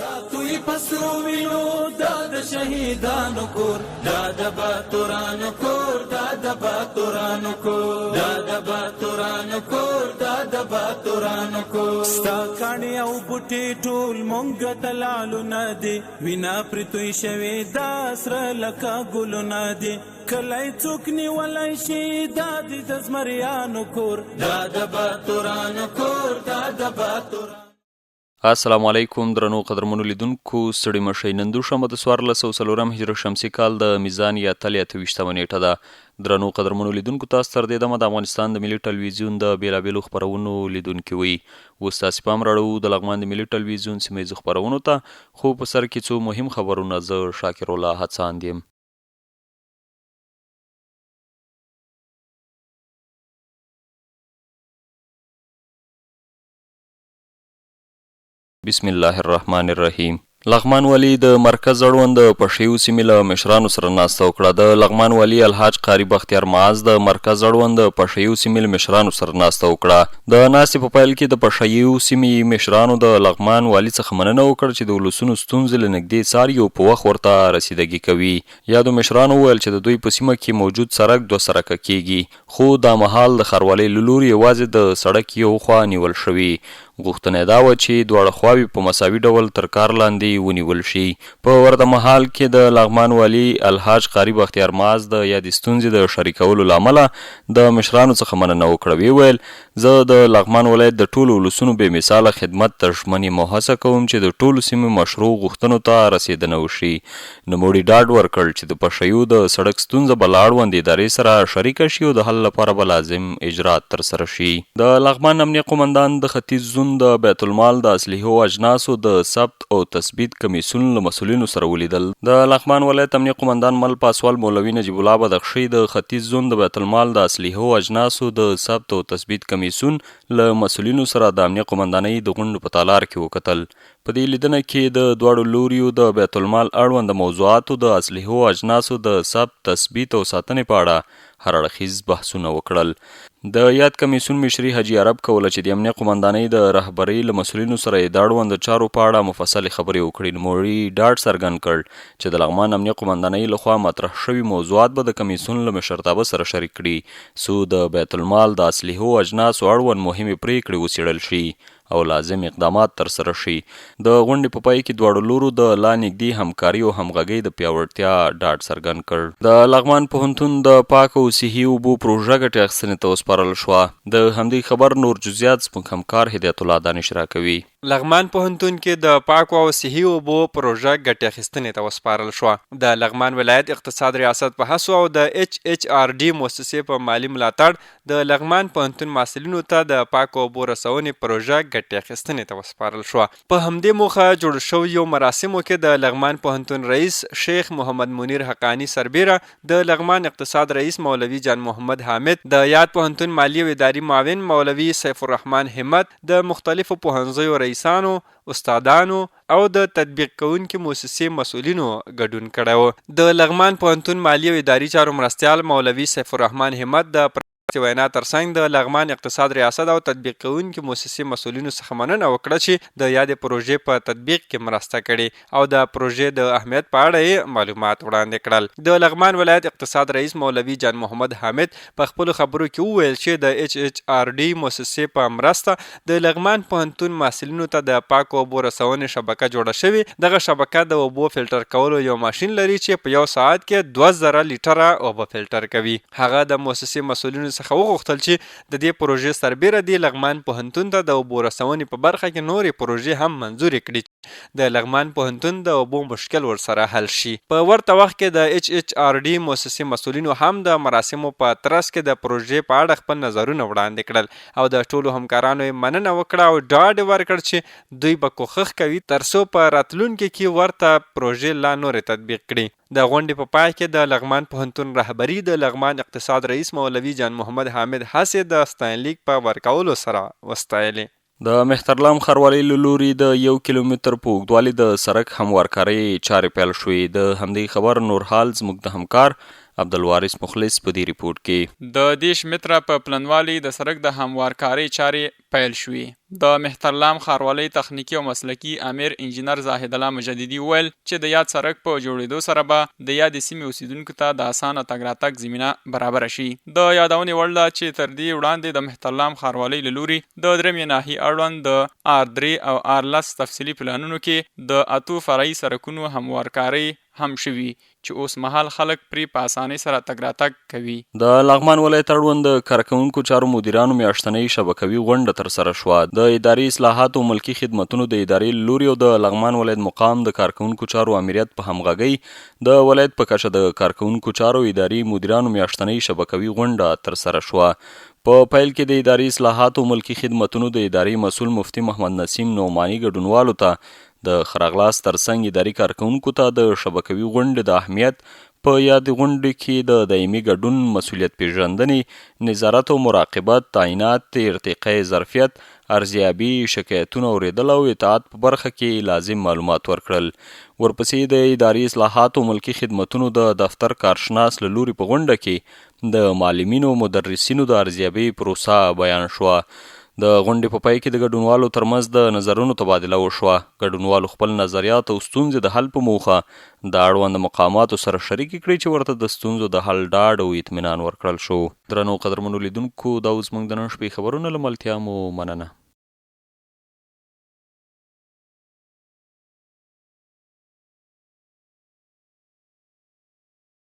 ساتوی پسرو وینو دا د شهیدانو کور، دا د باتورانو کور، دا د باتورانو کور، دا د باتورانو کور، دا د باتورانو کور. ستا کاڼي او بوټي ټول مونږ ته لالونه دي، وینا پرې توی شوې دا سره لکه ګلونه دي. کلی څوک نیولی شي دا دي د زمریانو کور، دا د باتورانو کور، دا د باتورانو. السلام علیکم درنو قدرمنو لیدونکو، ستړي مشئ. نن دوشنبه د 1404 هجري شمسي کال د میزان یا تل 28 نیټه ده. درنو قدرمنو لیدونکو، تاسو تر دې دمه د افغانستان د ملي ټلویزیون د بیلابیلو خپرونو لیدونکي وئ. اوس تاسې پام راړو د لغمان د ملي ټلویزیون سیمه خپرونو ته، خو په سر کې څو مهم خبرونه. زه شاکر الله هڅاند یم. بسم الله الرحمن الرحیم. لغمان والي د مرکز اړوند د پښیو سیمې له مشرانو سره ناسته وکړه. د لغمان والي الحاج قاری بختیار معاذ د مرکز اړوند د پښیو سیمې له مشرانو سره ناسته وکړه. د ناستې په پیل کې د پښیو سیمې مشرانو د لغمان والي څخه مننه وکړه چې د ولسونو ستونزې له نږدې څاري او په وخت ورته رسیدګي کوي. یادو مشرانو وویل چې د دوی په سیمه کې موجود سړک 2 سرکه کیږي، خو دا مهال د ښاروالۍ له لوري یوازې د سړک یو خوا نیول شوي. غوښتنه دا وه چې دواړه خواوې په مساوي ډول تر کار لاندې ونیول شي. په ورته مهال کې د لغمان والي الحاج قاری بختیار معاذ د یادې ستونزې د شریکولو له امله د مشرانو څخه مننه وکړه. ویې ویل زه د لغمان ولایت د ټولو ولسونو بې مثاله خدمت ته ژمن یم او هڅه کوم چې د ټولو سیمو مشروع غوښتنو ته رسېدنه وشي. نوموړي ډاډ ورکړ چې د پښیو د سړک ستونزه به له اړوندې ادارې سره شریکه شي او د حل لپاره به لازم اجرات ترسره شي. د لغمان امنیه قومندان د ختیځ زون د بیت المال د اصلحو اجناسو د ثبت او تثبیت کمیسیون له مسؤلینو سره ولیدل. د لغمان ولایت امنیه قومندان مل پاسوال مولوي نجیب الله بدخشي د ختیځ زون د بیت المال د اصلحو اجناسو د ثبت او تثبیت کمیسیون له مسؤلینو سره د امنیه قومندانۍ د غونډو په تالار کې وکتل. په دې لیدنه کې د دواړو لوریو د بیت المال اړوند موضوعاتو د اصلحو اجناسو د ثبت، تثبیت او ساتنې په اړه هر اړخیز بحثونه وکړل. د یاد کمیسیون مشري حاجي عرب کوله چې د امنیه قومندانۍ د رهبرۍ له مسؤلینو سره یې د اړوند چارو په اړه مفصلې خبرې وکړې. نوموړي ډاډ څرګند کړ چې د لغمان امنیه قومندانۍ لخوا مطرح شوي موضوعات به د کمیسیون له مشرتابه سره شریک کړي څو د بیت المال د اصلحو اجناسو اړوند مهمې پریکړې وڅېړل شي او لازم اقدامات ترسره شي. د غونډې په پای کې دواړو لورو د لا نږدې همکاري او همغږۍ د پیاوړتیا ډاډ څرګند کړ. د لغمان پوهنتون د پاکو او صحي اوبو پروژه ګټې اخیستنې ته وسپارل شوه. د همدې خبر نور جزئیات زموږ همکار هدایت الله دانش راکوي. لغمان پوهنتون کې د پاکو او صحي اوبو پروژه ګټې اخیستنې ته وسپارل شوه. د لغمان ولایت اقتصاد ریاست په هڅو او د HHRD مؤسسې په مالي ملاتړ د لغمان پوهنتون محصلینو ته د پاکو اوبو رسونې پروژه ګټې اخیستنې ته وسپارل شوه. په همدې موخه جوړ شویو مراسمو کې د لغمان پوهنتون رئیس شیخ محمد منیر حقانی سربیره، د لغمان اقتصاد رئیس مولوي جان محمد حامد، د یاد پوهنتون مالی او اداري معاون مولوي سیف الرحمن همت، د مختلفو پوهنځیو رئیسانو، استادانو او د تطبیق کوونکي موسسې مسؤلینو ګډون کړی و. د لغمان پوهنتون مالی او اداري چارو مرستیال مولوي سیف الرحمن همت د وینا ترڅنګ د لغمان اقتصاد ریاست او تطبیق کوونکي موسسې مسؤلینو څخه مننه وکړه چې د یادې پروژې په تطبیق کې مرسته کړې او د پروژې د اهمیت په اړه یې معلومات وړاندې کړل. د لغمان ولایت اقتصاد رئیس مولوي جان محمد حامد په خپلو خبرو کې وویل چې د HHRD موسسې په مرسته د لغمان پوهنتون محصلینو ته د پاکو اوبو رسونې شبکه جوړه شوې. دغه شبکه د اوبو فلټر کولو یو ماشین لري چې په یو ساعت کې 2000 لیټره اوبه فلټر کوي. هغه د موسسې مسؤلینو څخه وغوښتل چې د دې پروژې سربیره د لغمان پوهنتون ته د اوبو رسونې په برخه کې نورې پروژې هم منظورې کړي د لغمان پوهنتون د اوبو مشکل ورسره حل شي. په ورته وخت کې د HHRD موسسې مسؤلینو هم د مراسمو په ترڅ کې د پروژې په اړه خپل نظرونه وړاندې کړل او د ټولو همکارانو یې مننه وکړه او ډاډ ورکړ چې دوی به کوښښ کوي ترڅو په راتلونکي کې ورته پروژې لا نورې تطبیق کړي. د غونډې په پای کې د لغمان پوهنتون رهبري د لغمان اقتصاد رئیس مولوي جان محمد حامد هڅې د ستاینلیک په ورکولو سره وستایلې. د مهترلام ښاروالۍ له لوري د 1 کیلومتر په اوږدوالي د سړک هموارکارۍ چارې پیل شوې. د همدې خبر نور حال زموږ د همکار عبدالوارث مخلص په دې ریپورټ کې. د 10 متره په پلنوالي د سړک د هموارکارۍ چارې پیل شوې. د مهترلام ښاروالۍ تخنیکي او مسلکي امیر انجینر زاهد الله مجددي وویل چې د یاد سړک په جوړېدو سره به د یادې سیمې اوسیدونکو ته د اسانه تګ راتګ زمینه برابره شي. د یادونې وړ ده چې تر دې وړاندې د مهترلام ښاروالۍ له لوري د درېیمې ناحیې اړوند د R3 او R10 تفصیلي پلانونو کې د 8 فرعي سړکونو هموارکارۍ هم شوي چې اوس مهال خلک پرې په اسانۍ سره تګ راتګ کوي. د لغمان ولایت اړوند د کارکوونکو چارو مدیرانو میاشتنۍ شبکوي غونډه ترسره شوه. د اداري اصلاحاتو او ملکي خدمتونو د ادارې له لوري او د لغمان ولایت مقام د کارکوونکو چارو امریت په همغږۍ د ولایت په کچه د کارکوونکو چارو اداري مدیرانو میاشتنۍ شبکوي غونډه ترسره شوه. په پیل کې د اداري اصلاحاتو او ملکي خدمتونو د ادارې مسؤل مفتي محمد نسیم نعماني ګډونوالو ته د خراغلاس ترڅنګ اداري کارکوونکو ته د شبکوي غونډې د اهمیت په یادې غونډې کې د دایمي ګډون، مسؤلیت پیژندنې، نظارت او مراقبت، تعینات، ارتقای ظرفیت، ارزیابي، شکایتونه اورېدل او اطاعت په برخه کې لازم معلومات ورکړل. ورپسې د اداري اصلاحاتو ملکي خدمتونو د دفتر کارشناس له لوري په غونډه کې د معلمینو او مدرسینو د ارزیابي پروسه بیان شوه. د غونډې په پای کې د ګډونوالو ترمنځ د نظرونو تبادله وشوه. ګډونوالو خپل نظریات او ستونزې د حل په موخه د اړوند مقاماتو سره شریکې کړې چې ورته د ستونزو د حل ډاډ او اطمینان ورکړل شو. درنو قدرمنو لیدونکو، دا اوس موږ د نن شپې خبرونه له ملتیا مو مننه.